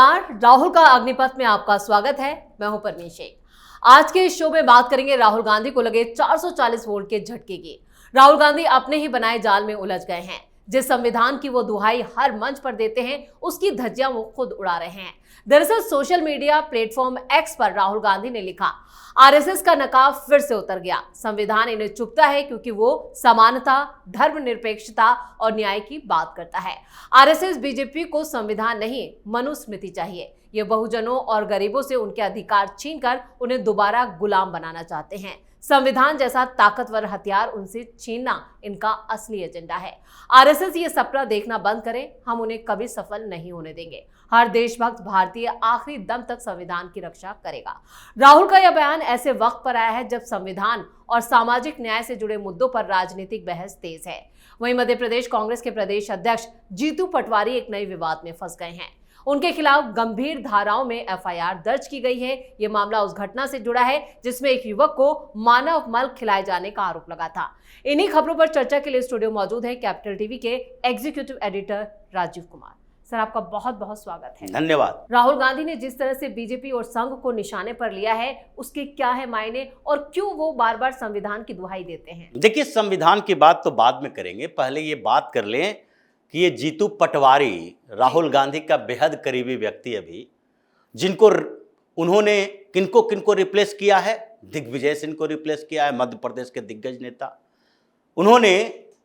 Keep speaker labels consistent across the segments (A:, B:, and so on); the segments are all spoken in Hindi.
A: नमस्कार, राहुल का अग्निपथ में आपका स्वागत है। मैं हूं परवीन शेख। आज के इस शो में बात करेंगे राहुल गांधी को लगे 440 वोल्ट के झटके की। राहुल गांधी अपने ही बनाए जाल में उलझ गए हैं। जिस संविधान की वो दुहाई हर मंच पर देते हैं, उसकी धज्जियां वो खुद उड़ा रहे हैं। दरअसल सोशल मीडिया प्लेटफॉर्म एक्स पर राहुल गांधी ने लिखा, आरएसएस का नकाब फिर से उतर गया। संविधान इन्हें चुभता है क्योंकि वो समानता, धर्मनिरपेक्षता और न्याय की बात करता है। आरएसएस बीजेपी को संविधान नहीं, मनुस्मृति चाहिए। ये बहुजनों और गरीबों से उनके अधिकार छीनकर उन्हें दोबारा गुलाम बनाना चाहते हैं। संविधान जैसा ताकतवर हथियार उनसे छीनना इनका असली एजेंडा है। आरएसएस ये सपना देखना बंद करे, हम उन्हें कभी सफल नहीं होने देंगे। हर देशभक्त भारतीय आखिरी दम तक संविधान की रक्षा करेगा। राहुल का यह बयान ऐसे वक्त पर आया है जब संविधान और सामाजिक न्याय से जुड़े मुद्दों पर राजनीतिक बहस तेज है। वहीं मध्य प्रदेश कांग्रेस के प्रदेश अध्यक्ष जीतू पटवारी एक नए विवाद में फंस गए हैं। उनके खिलाफ गंभीर धाराओं में एफआईआर दर्ज की गई है। ये मामला उस घटना से जुड़ा है जिसमें एक युवक को मानव मल खिलाए जाने का आरोप लगा था। इन्हीं खबरों पर चर्चा के लिए स्टूडियो मौजूद है कैपिटल टीवी के executive editor Rajeev Kumar. Sir, आपका बहुत बहुत स्वागत है।
B: धन्यवाद।
A: राहुल गांधी ने जिस तरह से बीजेपी और संघ को निशाने पर लिया है, उसके क्या है मायने और क्यों वो बार बार संविधान की दुहाई देते हैं?
B: देखिए, संविधान की बात तो बाद में करेंगे, पहले ये बात कर लें कि ये जीतू पटवारी राहुल गांधी का बेहद करीबी व्यक्ति अभी, जिनको उन्होंने किनको किनको रिप्लेस किया है, दिग्विजय सिंह को रिप्लेस किया है, मध्य प्रदेश के दिग्गज नेता। उन्होंने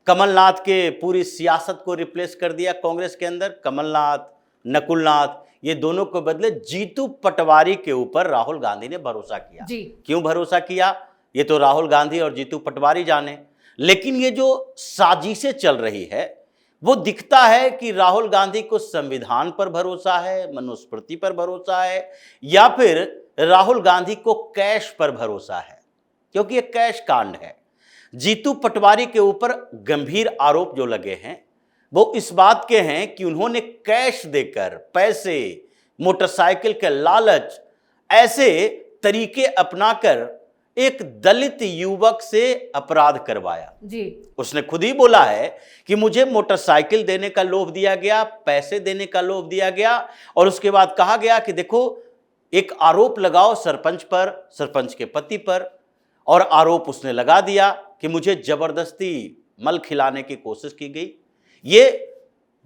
B: कमलनाथ के पूरी सियासत को रिप्लेस कर दिया कांग्रेस के अंदर। कमलनाथ, नकुलनाथ, ये दोनों को बदले जीतू पटवारी के ऊपर राहुल गांधी ने भरोसा किया। क्यों भरोसा किया, ये तो राहुल गांधी और जीतू पटवारी जाने। लेकिन ये जो साजिशें चल रही है, वो दिखता है कि राहुल गांधी को संविधान पर भरोसा है, मनुस्मृति पर भरोसा है, या फिर राहुल गांधी को कैश पर भरोसा है, क्योंकि ये कैश कांड है। जीतू पटवारी के ऊपर गंभीर आरोप जो लगे हैं वो इस बात के हैं कि उन्होंने कैश देकर, पैसे, मोटरसाइकिल के लालच, ऐसे तरीके अपनाकर एक दलित युवक से अपराध करवाया। उसने खुद ही बोला है कि मुझे मोटरसाइकिल देने का लोभ दिया गया, पैसे देने का लोभ दिया गया, और उसके बाद कहा गया कि देखो एक आरोप लगाओ सरपंच पर, सरपंच के पति पर, और आरोप उसने लगा दिया कि मुझे जबरदस्ती मल खिलाने की कोशिश की गई। ये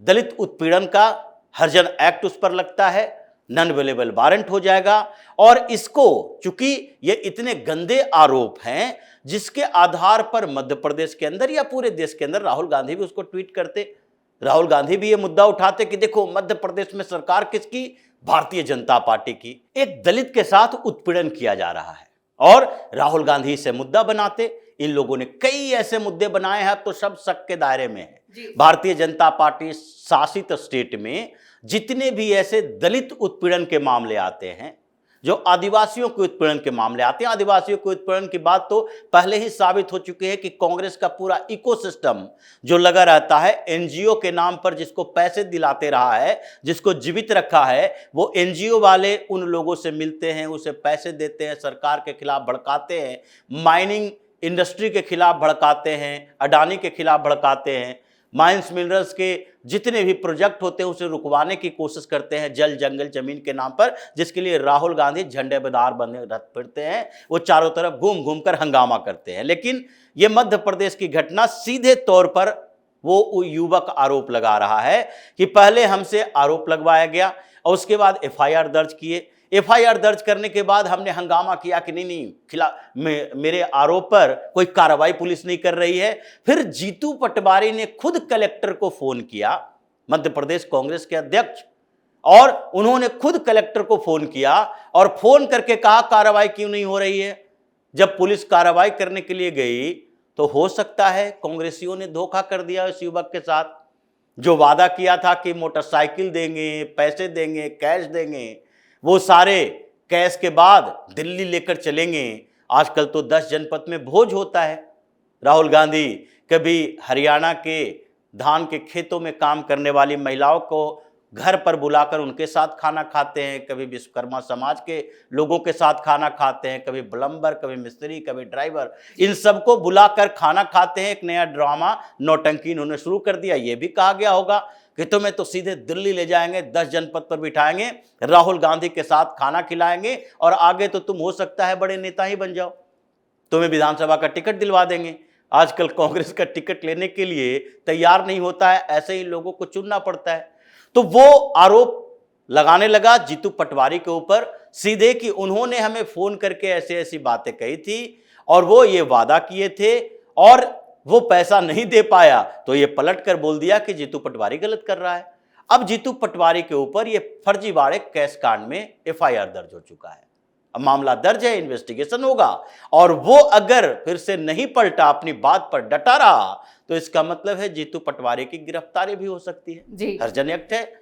B: दलित उत्पीड़न का हर्जन एक्ट उस पर लगता है, नॉन अवेलेबल वारंट हो जाएगा। और इसको, चूंकि ये इतने गंदे आरोप हैं जिसके आधार पर मध्य प्रदेश के अंदर या पूरे देश के अंदर राहुल गांधी भी उसको ट्वीट करते, राहुल गांधी भी ये मुद्दा उठाते कि देखो मध्य प्रदेश में सरकार किसकी, भारतीय जनता पार्टी की। एक दलित के साथ उत्पीड़न किया जा रहा है और राहुल गांधी से मुद्दा बनाते। इन लोगों ने कई ऐसे मुद्दे बनाए हैं, तो सब शक के दायरे में है। भारतीय जनता पार्टी शासित स्टेट में जितने भी ऐसे दलित उत्पीड़न के मामले आते हैं, जो आदिवासियों के उत्पीड़न के मामले आते हैं, आदिवासियों के उत्पीड़न की बात तो पहले ही साबित हो चुकी है कि कांग्रेस का पूरा इकोसिस्टम जो लगा रहता है एनजीओ के नाम पर, जिसको पैसे दिलाते रहा है, जिसको जीवित रखा है, वो एनजीओ वाले उन लोगों से मिलते हैं, उसे पैसे देते हैं, सरकार के खिलाफ भड़काते हैं, माइनिंग इंडस्ट्री के खिलाफ भड़काते हैं, अडानी के खिलाफ भड़काते हैं, माइंस मिनरल्स के जितने भी प्रोजेक्ट होते हैं उसे रुकवाने की कोशिश करते हैं, जल जंगल जमीन के नाम पर, जिसके लिए राहुल गांधी झंडेदार बने फिरते हैं। वो चारों तरफ घूम घूम कर हंगामा करते हैं। लेकिन ये मध्य प्रदेश की घटना सीधे तौर पर वो युवक आरोप लगा रहा है कि पहले हमसे आरोप लगवाया गया और उसके बाद एफआईआर दर्ज किए। एफआईआर दर्ज करने के बाद हमने हंगामा किया कि नहीं, मेरे आरोप पर कोई कार्रवाई पुलिस नहीं कर रही है। फिर जीतू पटवारी ने खुद कलेक्टर को फोन किया, मध्य प्रदेश कांग्रेस के अध्यक्ष, और उन्होंने खुद कलेक्टर को फोन किया और फोन करके कहा कार्रवाई क्यों नहीं हो रही है। जब पुलिस कार्रवाई करने के लिए गई तो हो सकता है कांग्रेसियों ने धोखा कर दिया इस युवक के साथ, जो वादा किया था कि मोटरसाइकिल देंगे, पैसे देंगे, कैश देंगे, वो सारे कैश के बाद दिल्ली लेकर चलेंगे। आजकल तो 10 जनपद में भोज होता है। राहुल गांधी कभी हरियाणा के धान के खेतों में काम करने वाली महिलाओं को घर पर बुलाकर उनके साथ खाना खाते हैं, कभी विश्वकर्मा समाज के लोगों के साथ खाना खाते हैं, कभी प्लम्बर, कभी मिस्त्री, कभी ड्राइवर, इन सबको बुलाकर खाना खाते हैं। एक नया ड्रामा नौटंकी इन्होंने शुरू कर दिया। ये भी कहा गया होगा कि तुम्हें तो सीधे दिल्ली ले जाएंगे, 10 जनपद पर बिठाएंगे, राहुल गांधी के साथ खाना खिलाएंगे और आगे तो तुम हो सकता है बड़े नेता ही बन जाओ, तुम्हें विधानसभा का टिकट दिलवा देंगे। आजकल कांग्रेस का टिकट लेने के लिए तैयार नहीं होता है, ऐसे ही लोगों को चुनना पड़ता है। तो वो आरोप लगाने लगा जीतू पटवारी के ऊपर सीधे कि उन्होंने हमें फोन करके ऐसी ऐसी बातें कही थी और वो ये वादा किए थे और वो पैसा नहीं दे पाया। तो ये पलट कर बोल दिया कि जीतू पटवारी गलत कर रहा है। अब जीतू पटवारी के ऊपर ये फर्जीवाड़े कैश कांड में एफआईआर दर्ज हो चुका है। अब मामला दर्ज है, इन्वेस्टिगेशन होगा और वो अगर फिर से नहीं पलटा, अपनी बात पर डटा रहा, तो इसका मतलब है जीतू पटवारी की गिरफ्तारी भी हो सकती है।
A: जी।
B: हर्जन एक्ट है।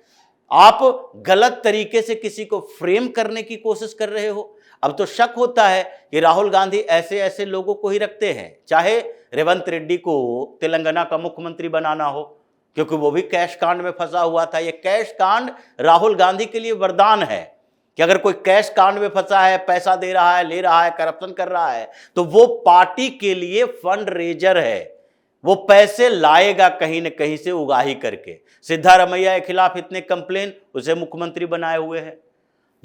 B: आप गलत तरीके से किसी को फ्रेम करने की कोशिश कर रहे हो। अब तो शक होता है कि राहुल गांधी ऐसे ऐसे लोगों को ही रखते हैं, चाहे रेवंत रेड्डी को तेलंगाना का मुख्यमंत्री बनाना हो, क्योंकि वो भी कैश कांड में फंसा हुआ था। ये कैश कांड राहुल गांधी के लिए वरदान है कि अगर कोई कैश कांड में फंसा है, पैसा दे रहा है, ले रहा है, करप्शन कर रहा है, तो वो पार्टी के लिए फंड रेजर है। वो पैसे लाएगा कहीं न कहीं से उगाही करके। सिद्धारमैया के खिलाफ इतने कंप्लेन, उसे मुख्यमंत्री बनाए हुए हैं।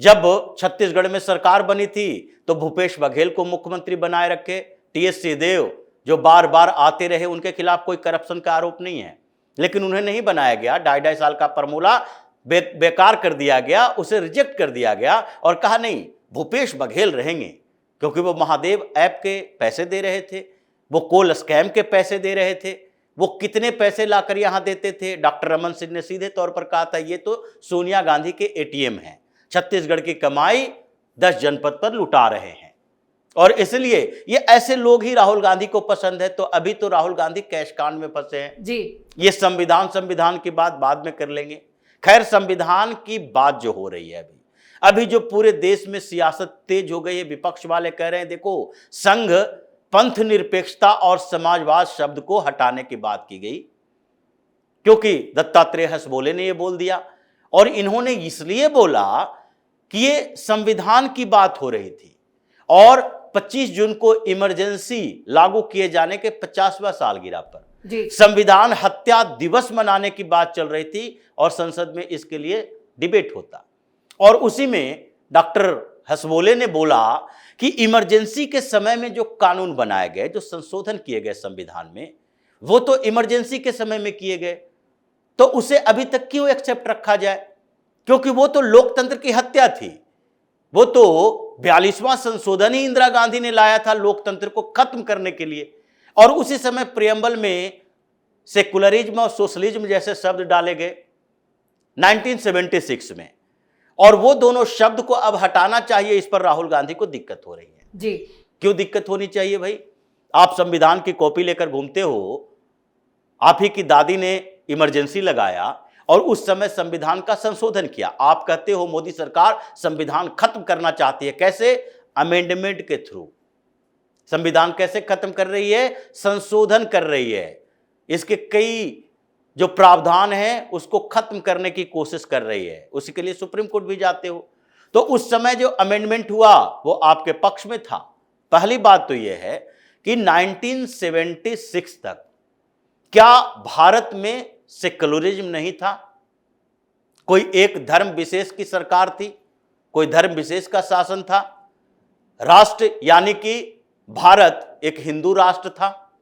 B: जब छत्तीसगढ़ में सरकार बनी थी तो भूपेश बघेल को मुख्यमंत्री बनाए रखे। टीएस सिंहदेव जो बार बार आते रहे, उनके खिलाफ कोई करप्शन का आरोप नहीं है, लेकिन उन्हें नहीं बनाया गया। 2.5 साल का फॉर्मूला बेकार कर दिया गया, उसे रिजेक्ट कर दिया गया और कहा नहीं, भूपेश बघेल रहेंगे, क्योंकि वो महादेव ऐप के पैसे दे रहे थे, वो कोल स्कैम के पैसे दे रहे थे। वो कितने पैसे लाकर यहां देते थे? डॉक्टर रमन सिंह ने सीधे तौर पर कहा था ये तो सोनिया गांधी के एटीएम हैं, छत्तीसगढ़ की कमाई 10 जनपद पर लुटा रहे हैं और इसलिए ये ऐसे लोग ही राहुल गांधी को पसंद है। तो अभी तो राहुल गांधी कैश कांड में फंसे हैं
A: जी।
B: ये संविधान की बात बाद में कर लेंगे। खैर, संविधान की बात जो हो रही है अभी जो पूरे देश में सियासत तेज हो गई है, विपक्ष वाले कह रहे हैं देखो, संघ पंथ निरपेक्षता और समाजवाद शब्द को हटाने की बात की गई, क्योंकि दत्तात्रेय हसबोले ने यह बोल दिया और इन्होंने इसलिए बोला कि ये संविधान की बात हो रही थी और 25 जून को इमरजेंसी लागू किए जाने के 50वां सालगिरह पर संविधान हत्या दिवस मनाने की बात चल रही थी और संसद में इसके लिए डिबेट होता। और उसी में डॉक्टर हसबोले ने बोला कि इमरजेंसी के समय में जो कानून बनाए गए, जो संशोधन किए गए संविधान में, वो तो इमरजेंसी के समय में किए गए, तो उसे अभी तक क्यों एक्सेप्ट रखा जाए? क्योंकि वो तो लोकतंत्र की हत्या थी। वो तो 42वां संशोधन ही इंदिरा गांधी ने लाया था लोकतंत्र को खत्म करने के लिए, और उसी समय प्रियम्बल में सेकुलरिज्म और सोशलिज्म जैसे शब्द डाले गए 1976 में, और वो दोनों शब्द को अब हटाना चाहिए। इस पर राहुल गांधी को दिक्कत हो रही है
A: जी।
B: क्यों दिक्कत होनी चाहिए भाई? आप संविधान की कॉपी लेकर घूमते हो, आप ही की दादी ने इमरजेंसी लगाया और उस समय संविधान का संशोधन किया। आप कहते हो मोदी सरकार संविधान खत्म करना चाहती है। कैसे? अमेंडमेंट के थ्रू। संविधान कैसे खत्म कर रही है? संशोधन कर रही है। इसके कई जो प्रावधान है उसको खत्म करने की कोशिश कर रही है। उसी के लिए सुप्रीम कोर्ट भी जाते हो। तो उस समय जो अमेंडमेंट हुआ वो आपके पक्ष में था। पहली बात तो यह है कि 1976 तक क्या भारत में सेक्युलरिज्म नहीं था? कोई एक धर्म विशेष की सरकार थी, कोई धर्म विशेष का शासन था। राष्ट्र यानी कि भारत एक हिंदू राष्ट्र था,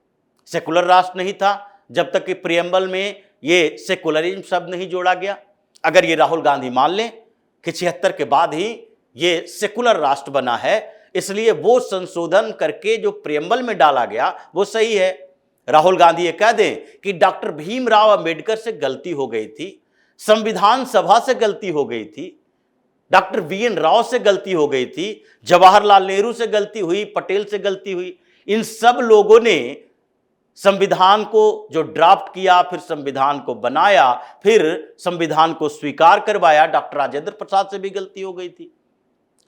B: सेकुलर राष्ट्र नहीं था, जब तक कि प्रियम्बल में ये सेकुलरिज्म शब्द नहीं जोड़ा गया। अगर ये राहुल गांधी मान लें कि 76 के बाद ही ये सेकुलर राष्ट्र बना है, इसलिए वो संशोधन करके जो प्रियम्बल में डाला गया वो सही है। राहुल गांधी ये कह दें कि डॉक्टर भीमराव अंबेडकर से गलती हो गई थी, संविधान सभा से गलती हो गई थी, डॉक्टर वीएन राव से गलती हो गई थी, जवाहरलाल नेहरू से गलती हुई, पटेल से गलती हुई। इन सब लोगों ने संविधान को जो ड्राफ्ट किया, फिर संविधान को बनाया, फिर संविधान को स्वीकार करवाया। डॉक्टर राजेंद्र प्रसाद से भी गलती हो गई थी।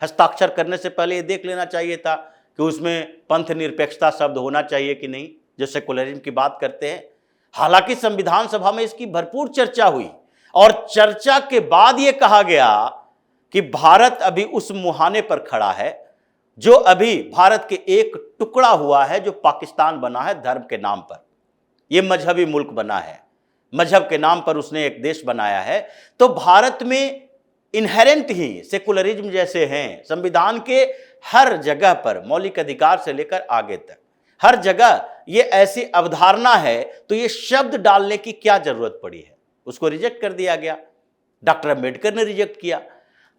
B: हस्ताक्षर करने से पहले ये देख लेना चाहिए था कि उसमें पंथ निरपेक्षता शब्द होना चाहिए कि नहीं, जो सेकुलरिज्म की बात करते हैं। हालांकि संविधान सभा में इसकी भरपूर चर्चा हुई और चर्चा के बाद यह कहा गया कि भारत अभी उस मुहाने पर खड़ा है जो अभी भारत के एक टुकड़ा हुआ है, जो पाकिस्तान बना है धर्म के नाम पर। यह मजहबी मुल्क बना है, मजहब के नाम पर उसने एक देश बनाया है। तो भारत में इनहेरेंट ही सेकुलरिज्म जैसे हैं, संविधान के हर जगह पर मौलिक अधिकार से लेकर आगे तक हर जगह ये ऐसी अवधारणा है, तो ये शब्द डालने की क्या जरूरत पड़ी है? उसको रिजेक्ट कर दिया गया, डॉक्टर अंबेडकर ने रिजेक्ट किया।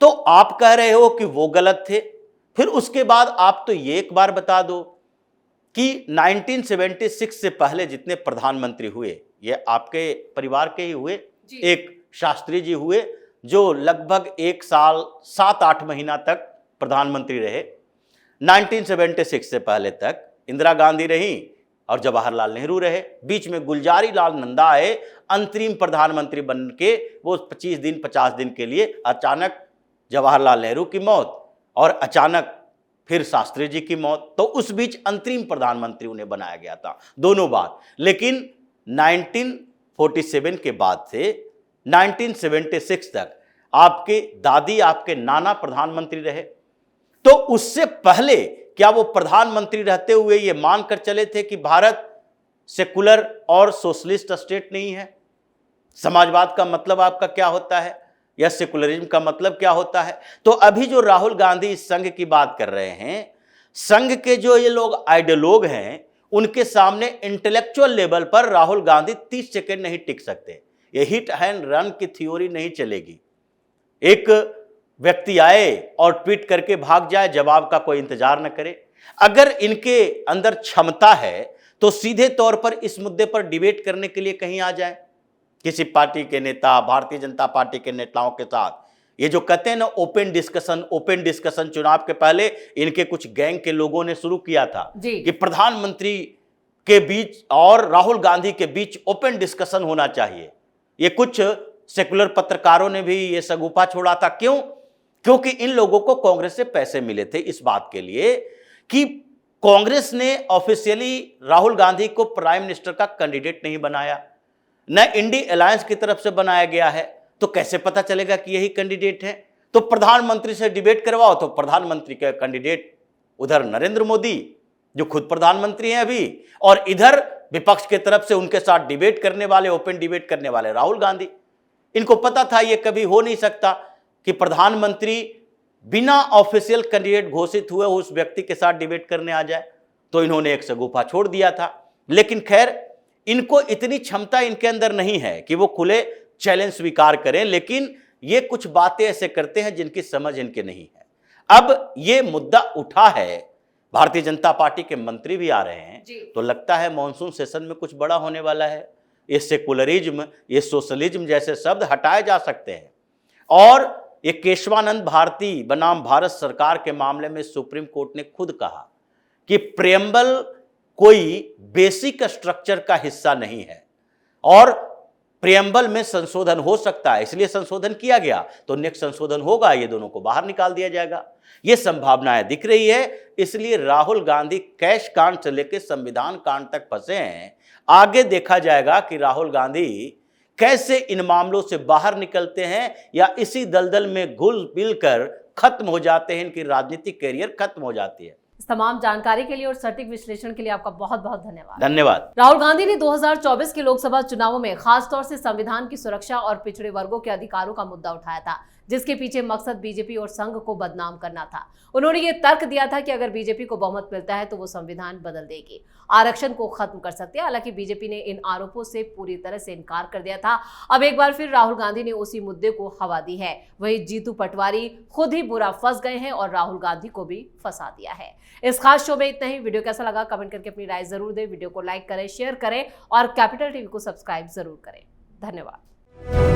B: तो आप कह रहे हो कि वो गलत थे, फिर उसके बाद आप तो ये एक बार बता दो कि 1976 से पहले जितने प्रधानमंत्री हुए, ये आपके परिवार के ही हुए। एक शास्त्री जी हुए जो लगभग 1 साल 7-8 महीना तक प्रधानमंत्री रहे। 1976 से पहले तक इंदिरा गांधी रही और जवाहरलाल नेहरू रहे। बीच में गुलजारी लाल नंदा आए अंतरिम प्रधानमंत्री बन के, वो 25 दिन 50 दिन के लिए। अचानक जवाहरलाल नेहरू की मौत और अचानक फिर शास्त्री जी की मौत, तो उस बीच अंतरिम प्रधानमंत्री उन्हें बनाया गया था दोनों बार। लेकिन 1947 के बाद से 1976 तक आपके दादी, आपके नाना प्रधानमंत्री रहे। तो उससे पहले क्या वो प्रधानमंत्री रहते हुए ये मानकर चले थे कि भारत सेकुलर और सोशलिस्ट स्टेट नहीं है? समाजवाद का मतलब आपका क्या होता है, या सेकुलरिज्म का मतलब क्या होता है? तो अभी जो राहुल गांधी इस संघ की बात कर रहे हैं, संघ के जो ये लोग आइडियोलॉग हैं, उनके सामने इंटेलेक्चुअल लेवल पर राहुल गांधी 30 सेकेंड नहीं टिक सकते। ये हिट एंड रन की थ्योरी नहीं चलेगी। एक व्यक्ति आए और ट्वीट करके भाग जाए, जवाब का कोई इंतजार न करे। अगर इनके अंदर क्षमता है तो सीधे तौर पर इस मुद्दे पर डिबेट करने के लिए कहीं आ जाए, किसी पार्टी के नेता, भारतीय जनता पार्टी के नेताओं के साथ। ये जो कहते हैं ना ओपन डिस्कशन, चुनाव के पहले इनके कुछ गैंग के लोगों ने शुरू किया था कि प्रधानमंत्री के बीच और राहुल गांधी के बीच ओपन डिस्कशन होना चाहिए। ये कुछ सेकुलर पत्रकारों ने भी ये सगुफा छोड़ा था। क्यों? क्योंकि इन लोगों को कांग्रेस से पैसे मिले थे इस बात के लिए कि कांग्रेस ने ऑफिशियली राहुल गांधी को प्राइम मिनिस्टर का कैंडिडेट नहीं बनाया, न इंडी अलायंस की तरफ से बनाया गया है। तो कैसे पता चलेगा कि यही कैंडिडेट है? तो प्रधानमंत्री से डिबेट करवाओ, तो प्रधानमंत्री का कैंडिडेट उधर नरेंद्र मोदी जो खुद प्रधानमंत्री हैं अभी, और इधर विपक्ष के तरफ से उनके साथ डिबेट करने वाले, ओपन डिबेट करने वाले राहुल गांधी। इनको पता था ये कभी हो नहीं सकता कि प्रधानमंत्री बिना ऑफिशियल कैंडिडेट घोषित हुए उस व्यक्ति के साथ डिबेट करने आ जाए, तो इन्होंने एक सगुफा छोड़ दिया था। लेकिन खैर, इनको इतनी क्षमता इनके अंदर नहीं है कि वो खुले चैलेंज स्वीकार करें, लेकिन ये कुछ बातें ऐसे करते हैं जिनकी समझ इनके नहीं है। अब ये मुद्दा उठा है, भारतीय जनता पार्टी के मंत्री भी आ रहे हैं, तो लगता है मॉनसून सेशन में कुछ बड़ा होने वाला है। ये सेकुलरिज्म, ये सोशलिज्म जैसे शब्द हटाए जा सकते हैं। और ये केशवानंद भारती बनाम भारत सरकार के मामले में सुप्रीम कोर्ट ने खुद कहा कि प्रेम्बल कोई बेसिक स्ट्रक्चर का हिस्सा नहीं है और प्रेम्बल में संशोधन हो सकता है, इसलिए संशोधन किया गया। तो नेक्स्ट संशोधन होगा, ये दोनों को बाहर निकाल दिया जाएगा। ये संभावनाएं दिख रही है। इसलिए राहुल गांधी कैश कांड से लेकर संविधान कांड तक फंसे हैं। आगे देखा जाएगा कि राहुल गांधी कैसे इन मामलों से बाहर निकलते हैं, या इसी दलदल में घुल मिल कर खत्म हो जाते हैं, इनकी राजनीतिक कैरियर खत्म हो जाती है।
A: इस तमाम जानकारी के लिए और सटीक विश्लेषण के लिए आपका बहुत बहुत धन्यवाद।
B: धन्यवाद।
A: राहुल गांधी ने 2024 के लोकसभा चुनावों में खासतौर से संविधान की सुरक्षा और पिछड़े वर्गों के अधिकारों का मुद्दा उठाया था, जिसके पीछे मकसद बीजेपी और संघ को बदनाम करना था। उन्होंने ये तर्क दिया था कि अगर बीजेपी को बहुमत मिलता है तो वो संविधान बदल देगी, आरक्षण को खत्म कर सकती है। हालांकि बीजेपी ने इन आरोपों से पूरी तरह से इनकार कर दिया था। अब एक बार फिर राहुल गांधी ने उसी मुद्दे को हवा दी है। वहीं जीतू पटवारी खुद ही बुरा फंस गए हैं और राहुल गांधी को भी फंसा दिया है। इस खास शो में इतना ही। वीडियो कैसा लगा कमेंट करके अपनी राय जरूर दें। वीडियो को लाइक करें, शेयर करें और कैपिटल टीवी को सब्सक्राइब जरूर करें। धन्यवाद।